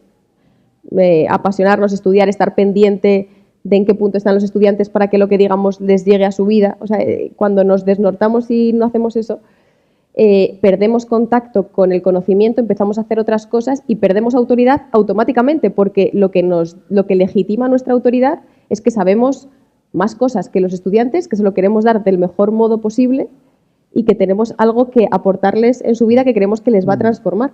Speaker 6: apasionarnos, estudiar, estar pendiente de en qué punto están los estudiantes para que lo que digamos les llegue a su vida. O sea, cuando nos desnortamos y no hacemos eso, perdemos contacto con el conocimiento, empezamos a hacer otras cosas y perdemos autoridad automáticamente, porque lo que legitima nuestra autoridad es que sabemos más cosas que los estudiantes, que se lo queremos dar del mejor modo posible y que tenemos algo que aportarles en su vida que creemos que les va a transformar.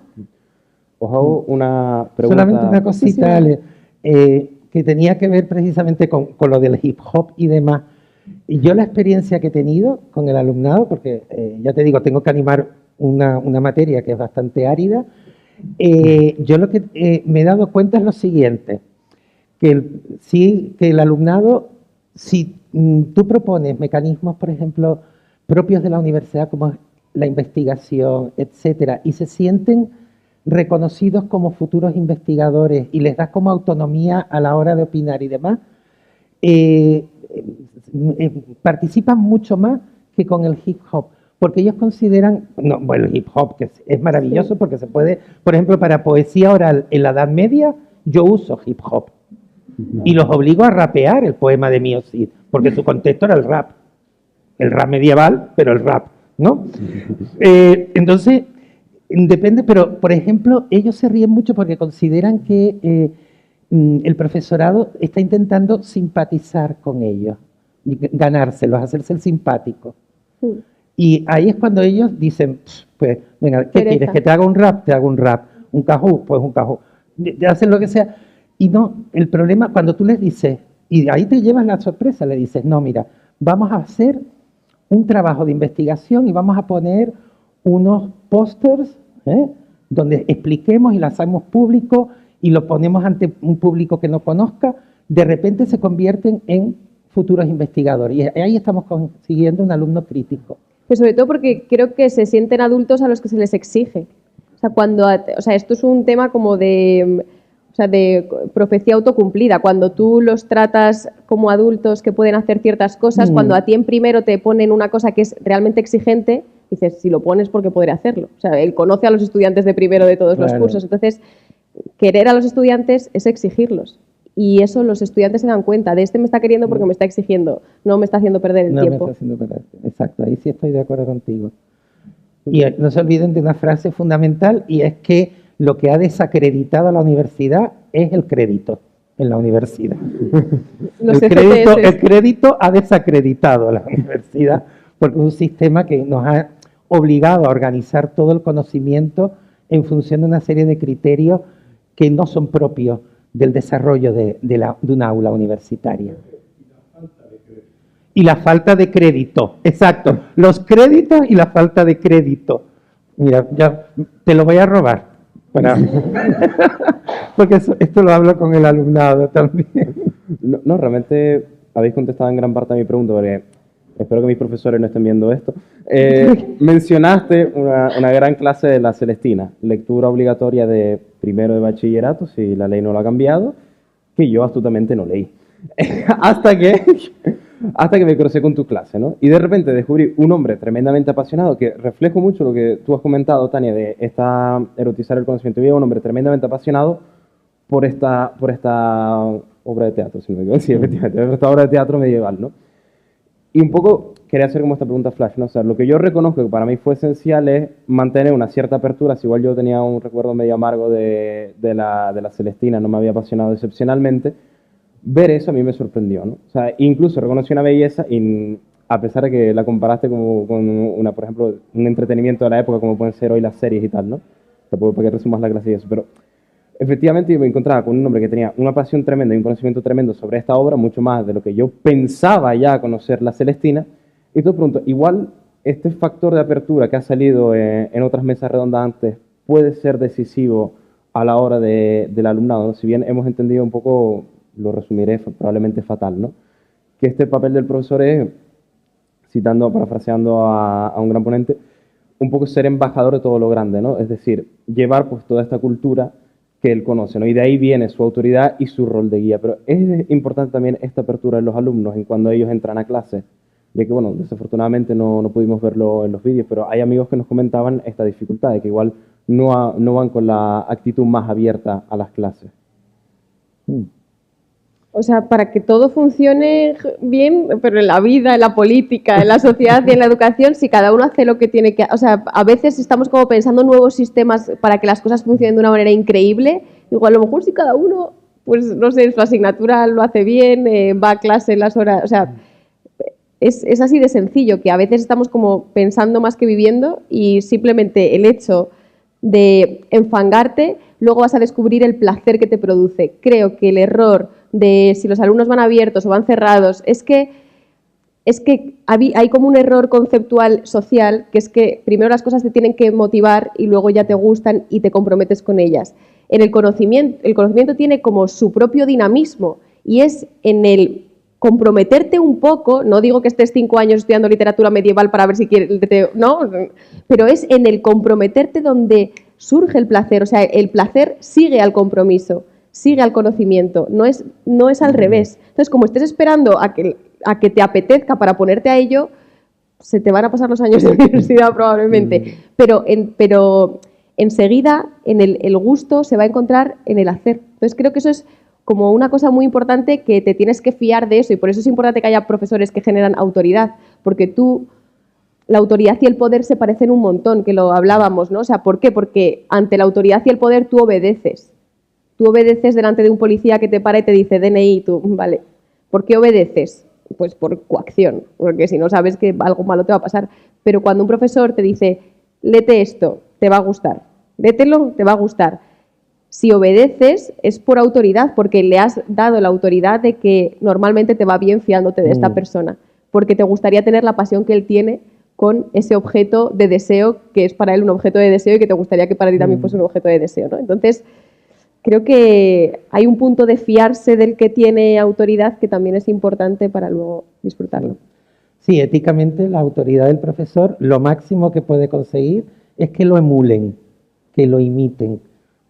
Speaker 1: Os hago una pregunta.
Speaker 4: Solamente una cosita, Ale, que tenía que ver precisamente con lo del hip hop y demás. Y yo la experiencia que he tenido con el alumnado, porque ya te digo, tengo que animar una materia que es bastante árida, yo lo que me he dado cuenta es lo siguiente, que el alumnado, si tú propones mecanismos, por ejemplo, propios de la universidad, como la investigación, etcétera, y se sienten reconocidos como futuros investigadores y les das como autonomía a la hora de opinar y demás, participan mucho más que con el hip hop, porque ellos consideran, el hip hop que es maravilloso porque se puede, por ejemplo, para poesía oral en la Edad Media, yo uso hip hop y los obligo a rapear el poema de Mio Cid, porque su contexto era el rap medieval, pero el rap, ¿no? Entonces, depende, pero por ejemplo, ellos se ríen mucho porque consideran que el profesorado está intentando simpatizar con ellos, ganárselos, hacerse el simpático. Y ahí es cuando ellos dicen, pues, venga, ¿qué quieres? ¿Que te haga un rap? Te hago un rap. ¿Un cajú? Pues un cajú. Te hacen lo que sea. Y no, el problema, cuando tú les dices, y ahí te llevas la sorpresa, le dices, no, mira, vamos a hacer un trabajo de investigación y vamos a poner unos pósters donde expliquemos y lo hacemos público y lo ponemos ante un público que no conozca, de repente se convierten en futuros investigadores. Y ahí estamos consiguiendo un alumno crítico.
Speaker 6: Pues sobre todo porque creo que se sienten adultos a los que se les exige. O sea, esto es un tema como de profecía autocumplida. Cuando tú los tratas como adultos que pueden hacer ciertas cosas, cuando a ti en primero te ponen una cosa que es realmente exigente, dices, si lo pones, ¿por qué podré hacerlo? O sea, él conoce a los estudiantes de primero de todos los cursos. Entonces, querer a los estudiantes es exigirlos. Y eso los estudiantes se dan cuenta. De este me está queriendo porque me está exigiendo, no me está haciendo perder el tiempo.
Speaker 4: No me está haciendo perder. Exacto, ahí sí estoy de acuerdo contigo. Y no se olviden de una frase fundamental, y es que lo que ha desacreditado a la universidad es el crédito en la universidad. El crédito ha desacreditado a la universidad porque es un sistema que nos ha obligado a organizar todo el conocimiento en función de una serie de criterios que no son propios del desarrollo de un aula universitaria. Y la falta de crédito, exacto, los créditos y la falta de crédito. Mira, ya te lo voy a robar, porque esto lo hablo con el alumnado también.
Speaker 1: No, realmente habéis contestado en gran parte a mi pregunta, porque espero que mis profesores no estén viendo esto. Mencionaste una gran clase de la Celestina, lectura obligatoria de primero de bachillerato, si la ley no lo ha cambiado, que yo astutamente no leí. hasta que me crucé con tu clase, ¿no? Y de repente descubrí un hombre tremendamente apasionado, que reflejo mucho lo que tú has comentado, Tania, de erotizar el conocimiento. Vi a un hombre tremendamente apasionado por esta obra de teatro, si no me equivoco. Sí, efectivamente, esta obra de teatro medieval, ¿no? Y un poco quería hacer como esta pregunta flash, ¿no? O sea, lo que yo reconozco que para mí fue esencial es mantener una cierta apertura. Si igual yo tenía un recuerdo medio amargo de la Celestina, no me había apasionado excepcionalmente, ver eso a mí me sorprendió, ¿no? O sea, incluso reconocí una belleza y a pesar de que la comparaste con por ejemplo, un entretenimiento de la época como pueden ser hoy las series y tal, ¿no? Tampoco para que resumas la clase y eso, pero efectivamente yo me encontraba con un hombre que tenía una pasión tremenda y un conocimiento tremendo sobre esta obra, mucho más de lo que yo pensaba ya conocer la Celestina, y te pregunto, igual este factor de apertura que ha salido en otras mesas redondas antes puede ser decisivo a la hora del alumnado, ¿no? Si bien hemos entendido un poco, lo resumiré probablemente fatal, ¿no? Que este papel del profesor es, parafraseando a un gran ponente, un poco ser embajador de todo lo grande, ¿no? Es decir, llevar pues toda esta cultura que él conoce, ¿no? Y de ahí viene su autoridad y su rol de guía. Pero es importante también esta apertura de los alumnos en cuando ellos entran a clase, ya que, bueno, desafortunadamente no pudimos verlo en los vídeos, pero hay amigos que nos comentaban esta dificultad, de que igual no van con la actitud más abierta a las clases.
Speaker 6: O sea, para que todo funcione bien, pero en la vida, en la política, en la sociedad y en la educación, si cada uno hace lo que tiene que... O sea, a veces estamos como pensando nuevos sistemas para que las cosas funcionen de una manera increíble. Igual a lo mejor si cada uno, pues no sé, su asignatura lo hace bien, va a clase en las horas... O sea, es así de sencillo, que a veces estamos como pensando más que viviendo y simplemente el hecho de enfangarte, luego vas a descubrir el placer que te produce. Creo que el error de si los alumnos van abiertos o van cerrados es que hay como un error conceptual social, que es que primero las cosas te tienen que motivar y luego ya te gustan y te comprometes con ellas. En el conocimiento tiene como su propio dinamismo y es en el comprometerte un poco, no digo que estés 5 años estudiando literatura medieval para ver si quieres, no, pero es en el comprometerte donde surge el placer, o sea, el placer sigue al compromiso, sigue al conocimiento, no es al revés. Entonces, como estés esperando a que te apetezca para ponerte a ello, se te van a pasar los años de universidad probablemente, pero enseguida el gusto se va a encontrar en el hacer. Entonces, creo que eso es como una cosa muy importante, que te tienes que fiar de eso, y por eso es importante que haya profesores que generan autoridad, porque la autoridad y el poder se parecen un montón, que lo hablábamos, ¿no? O sea, ¿por qué? Porque ante la autoridad y el poder tú obedeces. Tú obedeces delante de un policía que te para y te dice DNI, y tú, vale. ¿Por qué obedeces? Pues por coacción, porque si no sabes que algo malo te va a pasar. Pero cuando un profesor te dice, léete esto, te va a gustar, léetelo, te va a gustar. Si obedeces es por autoridad, porque le has dado la autoridad de que normalmente te va bien fiándote de esta persona, porque te gustaría tener la pasión que él tiene con ese objeto de deseo, que es para él un objeto de deseo y que te gustaría que para ti también fuese un objeto de deseo, ¿no? Entonces, creo que hay un punto de fiarse del que tiene autoridad que también es importante para luego disfrutarlo.
Speaker 4: Sí, éticamente la autoridad del profesor, lo máximo que puede conseguir es que lo emulen, que lo imiten.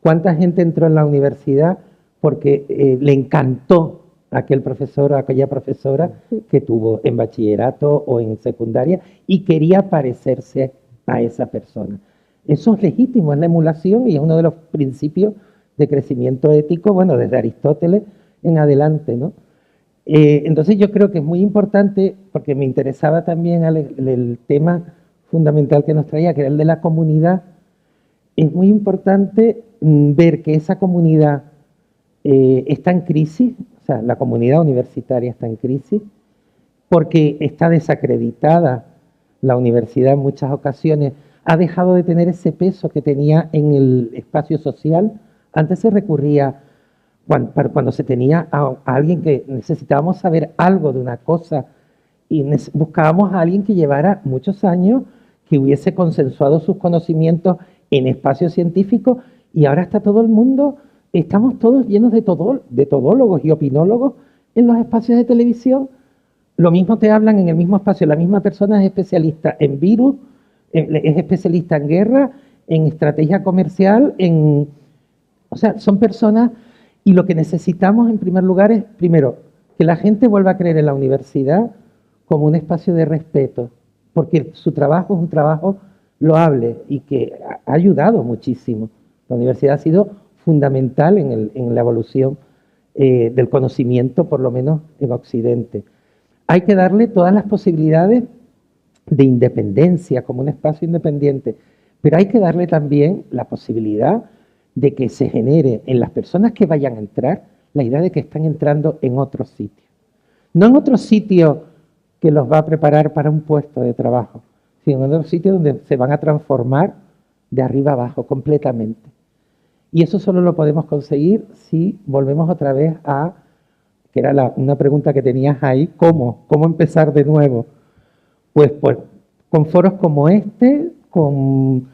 Speaker 4: ¿Cuánta gente entró en la universidad porque le encantó aquel profesor o aquella profesora que tuvo en bachillerato o en secundaria y quería parecerse a esa persona? Eso es legítimo, es la emulación y es uno de los principios de crecimiento ético, bueno, desde Aristóteles en adelante, ¿no? Entonces yo creo que es muy importante, porque me interesaba también el tema fundamental que nos traía, que era el de la comunidad. Es muy importante ver que esa comunidad está en crisis, o sea, la comunidad universitaria está en crisis, porque está desacreditada la universidad en muchas ocasiones, ha dejado de tener ese peso que tenía en el espacio social. Antes se recurría cuando se tenía a alguien que necesitábamos saber algo de una cosa y buscábamos a alguien que llevara muchos años, que hubiese consensuado sus conocimientos en espacios científicos, y ahora está todo el mundo, estamos todos llenos de todólogos y opinólogos en los espacios de televisión. Lo mismo te hablan en el mismo espacio, la misma persona es especialista en virus, es especialista en guerra, en estrategia comercial, o sea, son personas, y lo que necesitamos en primer lugar es, primero, que la gente vuelva a creer en la universidad como un espacio de respeto, porque su trabajo es un trabajo loable y que ha ayudado muchísimo. La universidad ha sido fundamental en la evolución del conocimiento, por lo menos en Occidente. Hay que darle todas las posibilidades de independencia, como un espacio independiente, pero hay que darle también la posibilidad de que se genere en las personas que vayan a entrar la idea de que están entrando en otro sitio. No en otro sitio que los va a preparar para un puesto de trabajo, sino en otro sitio donde se van a transformar de arriba abajo completamente. Y eso solo lo podemos conseguir si volvemos otra vez a, que era una pregunta que tenías ahí, ¿cómo empezar de nuevo? Pues con foros como este, con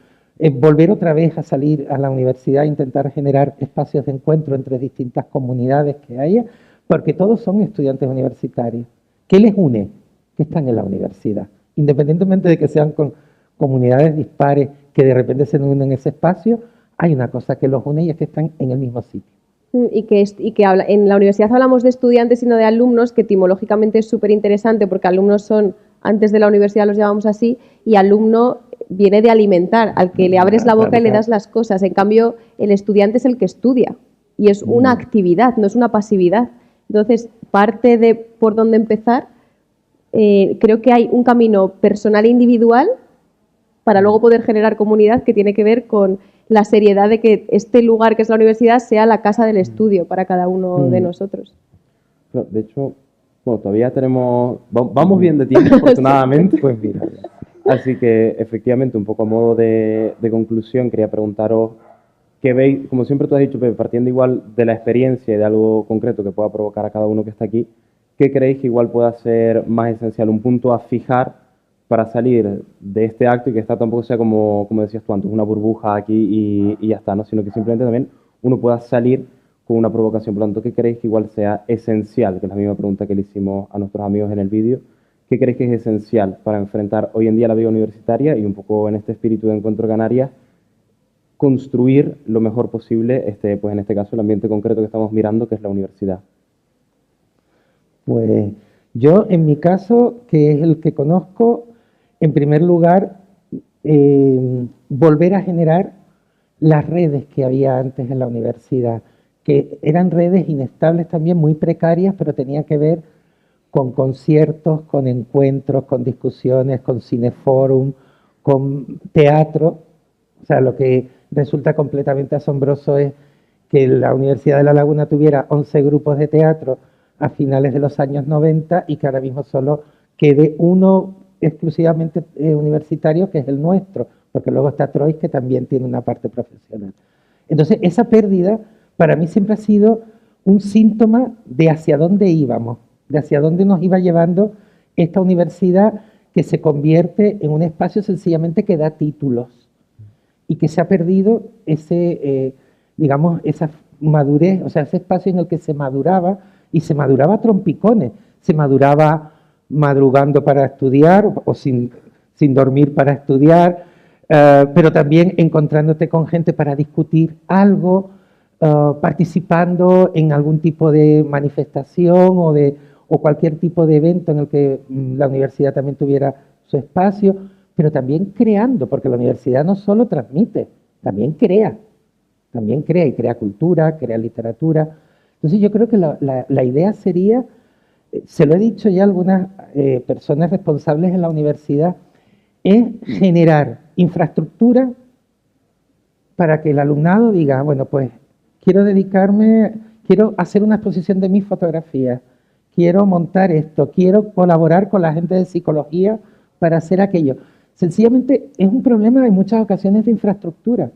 Speaker 4: volver otra vez a salir a la universidad e intentar generar espacios de encuentro entre distintas comunidades que haya, porque todos son estudiantes universitarios. ¿Qué les une? Que están en la universidad. Independientemente de que sean con comunidades dispares que de repente se unen en ese espacio, hay una cosa que los une y es que están en el mismo sitio.
Speaker 6: Y que en la universidad hablamos de estudiantes y no de alumnos, que etimológicamente es súper interesante, porque alumnos son, antes de la universidad los llamamos así, y alumno viene de alimentar, al que le abres la boca y le das las cosas. En cambio, el estudiante es el que estudia, y es una actividad, no es una pasividad. Entonces, parte de por dónde empezar, creo que hay un camino personal e individual para luego poder generar comunidad, que tiene que ver con la seriedad de que este lugar que es la universidad sea la casa del estudio para cada uno de nosotros.
Speaker 1: De hecho, bueno, todavía vamos bien de tiempo, afortunadamente.
Speaker 4: Pues mira.
Speaker 1: Así que, efectivamente, un poco a modo de conclusión, quería preguntaros qué veis, como siempre tú has dicho, Pepe, partiendo igual de la experiencia y de algo concreto que pueda provocar a cada uno que está aquí, ¿qué creéis que igual pueda ser más esencial, un punto a fijar para salir de este acto y que esta tampoco sea como decías tú antes, una burbuja aquí y ya está, ¿no? Sino que simplemente también uno pueda salir con una provocación? Por lo tanto, ¿qué creéis que igual sea esencial? Que es la misma pregunta que le hicimos a nuestros amigos en el vídeo. ¿Qué creéis que es esencial para enfrentar hoy en día la vida universitaria y un poco en este espíritu de Encuentro Canarias, construir lo mejor posible, pues en este caso, el ambiente concreto que estamos mirando, que es la universidad?
Speaker 4: Pues yo, en mi caso, que es el que conozco, en primer lugar, volver a generar las redes que había antes en la universidad, que eran redes inestables también, muy precarias, pero tenía que ver con conciertos, con encuentros, con discusiones, con cineforum, con teatro. O sea, lo que resulta completamente asombroso es que la Universidad de La Laguna tuviera 11 grupos de teatro a finales de los años 90 y que ahora mismo solo quede uno exclusivamente universitario, que es el nuestro, porque luego está Troyes, que también tiene una parte profesional. Entonces, esa pérdida para mí siempre ha sido un síntoma de hacia dónde íbamos, de hacia dónde nos iba llevando esta universidad, que se convierte en un espacio sencillamente que da títulos y que se ha perdido digamos, esa madurez, o sea, ese espacio en el que se maduraba, y se maduraba a trompicones, se maduraba madrugando para estudiar o sin dormir para estudiar, pero también encontrándote con gente para discutir algo, participando en algún tipo de manifestación o cualquier tipo de evento en el que la universidad también tuviera su espacio, pero también creando, porque la universidad no solo transmite, también crea y crea cultura, crea literatura. Entonces yo creo que la idea sería, se lo he dicho ya a algunas personas responsables en la universidad, es generar infraestructura para que el alumnado diga, bueno, pues quiero hacer una exposición de mis fotografías, quiero montar esto, quiero colaborar con la gente de psicología para hacer aquello. Sencillamente es un problema en muchas ocasiones de infraestructura.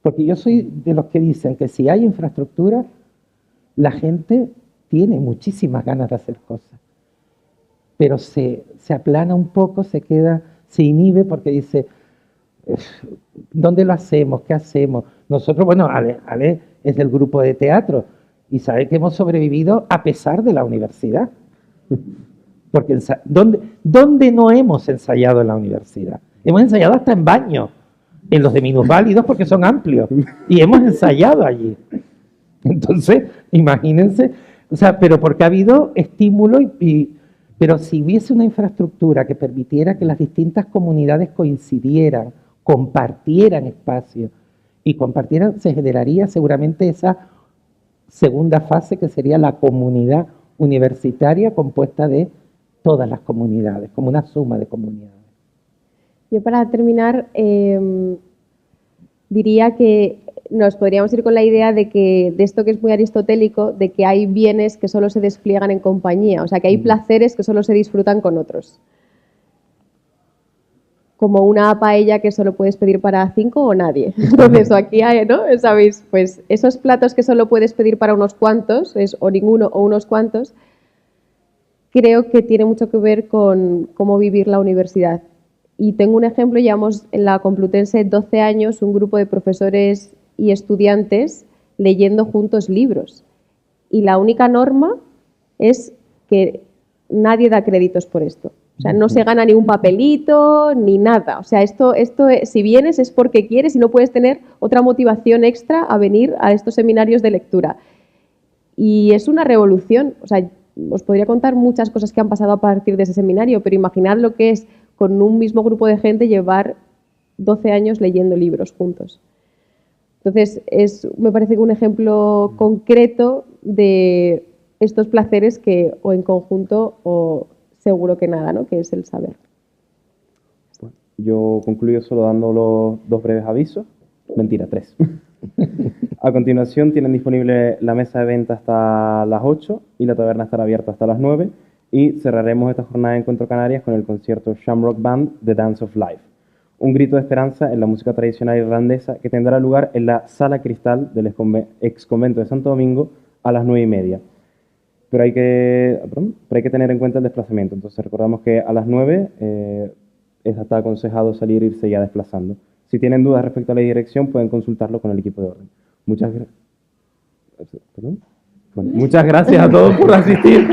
Speaker 4: Porque yo soy de los que dicen que si hay infraestructura, la gente tiene muchísimas ganas de hacer cosas. Pero se aplana un poco, se inhibe porque dice, ¿dónde lo hacemos? ¿Qué hacemos? Nosotros, bueno, Ale es del grupo de teatro y sabe que hemos sobrevivido a pesar de la universidad. Porque ¿dónde no hemos ensayado en la universidad? Hemos ensayado hasta en baño, en los de minusválidos porque son amplios, y hemos ensayado allí. Entonces, imagínense, o sea, pero porque ha habido estímulo pero si hubiese una infraestructura que permitiera que las distintas comunidades coincidieran, compartieran espacios y compartieran, se generaría seguramente esa segunda fase que sería la comunidad universitaria compuesta de todas las comunidades, como una suma de comunidades.
Speaker 9: Yo para terminar diría que nos podríamos ir con la idea de esto que es muy aristotélico, de que hay bienes que solo se despliegan en compañía, o sea que hay placeres que solo se disfrutan con otros. Como una paella que solo puedes pedir para 5 o nadie. Entonces aquí hay, ¿no? ¿Sabéis? Pues esos platos que solo puedes pedir para unos cuantos, es o ninguno o unos cuantos, creo que tiene mucho que ver con cómo vivir la universidad. Y tengo un ejemplo, llevamos en la Complutense 12 años un grupo de profesores y estudiantes leyendo juntos libros. Y la única norma es que nadie da créditos por esto. O sea, no se gana ni un papelito ni nada. O sea, esto si vienes es porque quieres y no puedes tener otra motivación extra a venir a estos seminarios de lectura. Y es una revolución. O sea, os podría contar muchas cosas que han pasado a partir de ese seminario, pero imaginad lo que es con un mismo grupo de gente llevar 12 años leyendo libros juntos. Entonces, me parece que un ejemplo concreto de estos placeres que o en conjunto o seguro que nada, ¿no? Que es el saber.
Speaker 1: Bueno, yo concluyo solo dando los 2 breves avisos. Mentira, 3. A continuación tienen disponible la mesa de venta hasta las 8 y la taberna estará abierta hasta las 9 y cerraremos esta jornada de Encuentro Canarias con el concierto Shamrock Band The Dance of Life, un grito de esperanza en la música tradicional irlandesa que tendrá lugar en la Sala Cristal del ex convento de Santo Domingo a las 9:30. Pero hay que tener en cuenta el desplazamiento. Entonces recordamos que a las 9 está aconsejado salir e irse ya desplazando. Si tienen dudas respecto a la dirección, pueden consultarlo con el equipo de orden. Muchas gracias a todos por asistir.